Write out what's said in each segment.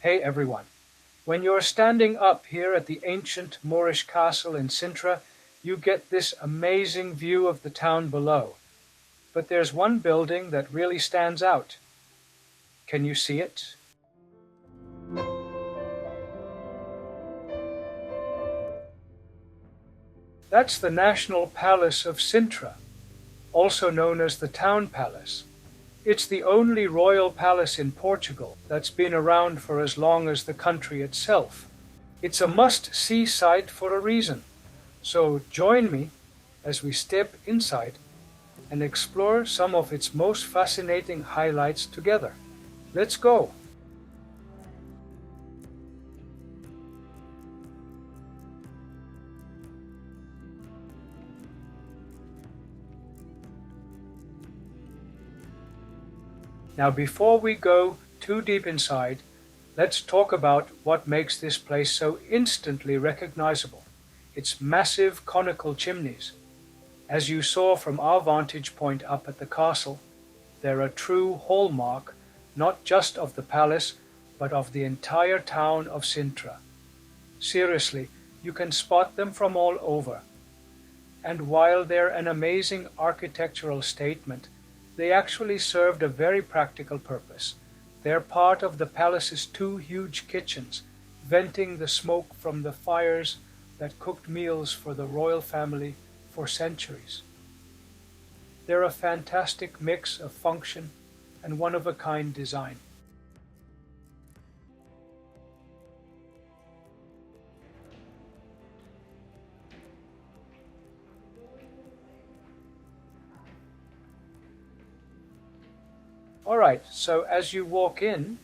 Hey everyone. When you're standing up here at the ancient Moorish castle in Sintra, you get this amazing view of the town below. But there's one building that really stands out. Can you see it? That's the National Palace of Sintra, also known as the Town Palace. It's the only royal palace in Portugal that's been around for as long as the country itself. It's a must-see sight for a reason. So join me as we step inside and explore some of its most fascinating highlights together. Let's go! Now before we go too deep inside, let's talk about what makes this place so instantly recognizable. Its massive conical chimneys. As you saw from our vantage point up at the castle, they're a true hallmark not just of the palace, but of the entire town of Sintra. Seriously, you can spot them from all over. And while they're an amazing architectural statement, they actually served a very practical purpose. They're part of the palace's two huge kitchens, venting the smoke from the fires that cooked meals for the royal family for centuries. They're a fantastic mix of function and one-of-a-kind design. Alright, so as you walk in,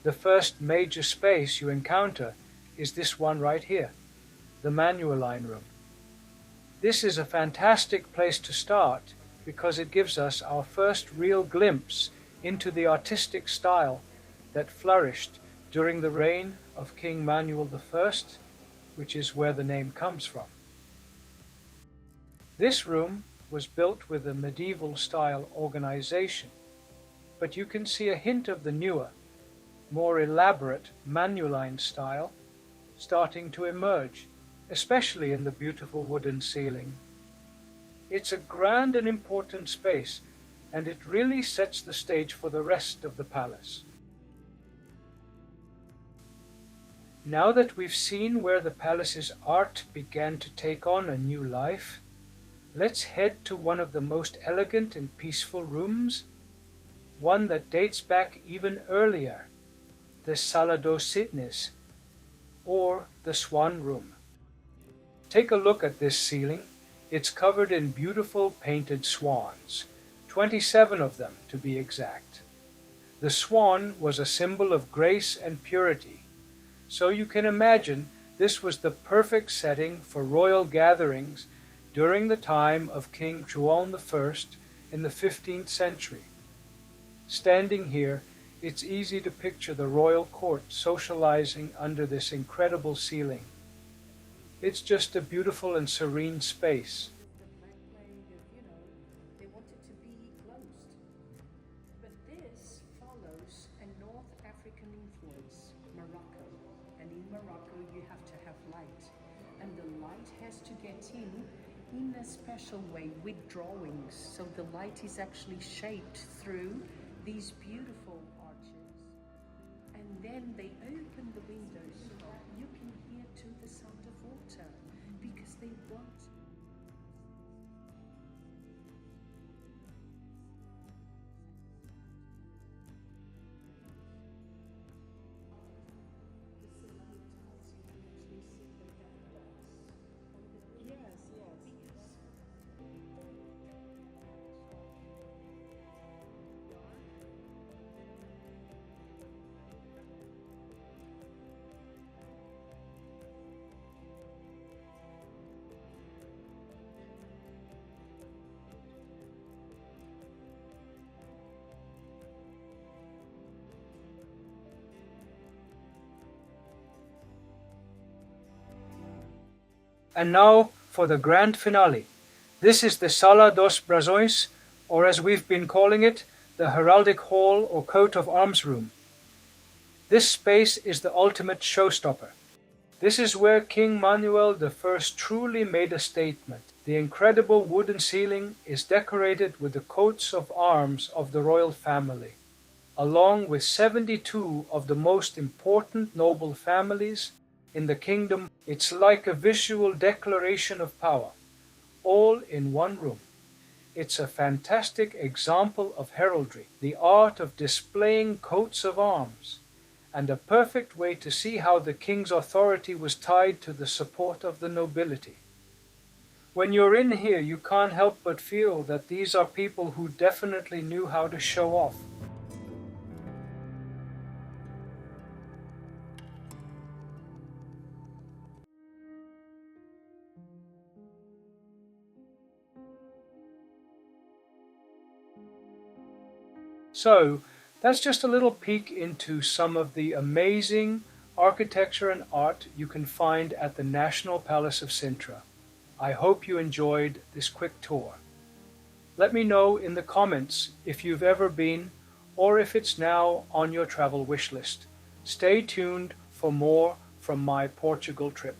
the first major space you encounter is this one right here, the Manueline Room. This is a fantastic place to start because it gives us our first real glimpse into the artistic style that flourished during the reign of King Manuel I, which is where the name comes from. This room was built with a medieval-style organization, but you can see a hint of the newer, more elaborate Manueline style starting to emerge, especially in the beautiful wooden ceiling. It's a grand and important space, and it really sets the stage for the rest of the palace. Now that we've seen where the palace's art began to take on a new life, let's head to one of the most elegant and peaceful rooms, one that dates back even earlier, the Sala dos Cisnes, or the Swan Room. Take a look at this ceiling. It's covered in beautiful painted swans, 27 of them to be exact. The swan was a symbol of grace and purity, so you can imagine this was the perfect setting for royal gatherings during the time of King Juan I in the 15th century. Standing here, it's easy to picture the royal court socializing under this incredible ceiling. It's just a beautiful and serene space. They wanted to be closed. But this follows a North African influence, Morocco. And in Morocco you have to have light. And the light has to get in a special way with drawings. So the light is actually shaped through these beautiful arches. And then they open the windows. You can hear to the sound of water because they want. And now for the grand finale. This is the Sala dos Brasões, or as we've been calling it, the Heraldic Hall or Coat of Arms Room. This space is the ultimate showstopper. This is where King Manuel I truly made a statement. The incredible wooden ceiling is decorated with the coats of arms of the royal family, along with 72 of the most important noble families in the kingdom. It's like a visual declaration of power, all in one room. It's a fantastic example of heraldry, the art of displaying coats of arms, and a perfect way to see how the king's authority was tied to the support of the nobility. When you're in here, you can't help but feel that these are people who definitely knew how to show off. So, that's just a little peek into some of the amazing architecture and art you can find at the National Palace of Sintra. I hope you enjoyed this quick tour. Let me know in the comments if you've ever been or if it's now on your travel wish list. Stay tuned for more from my Portugal trip.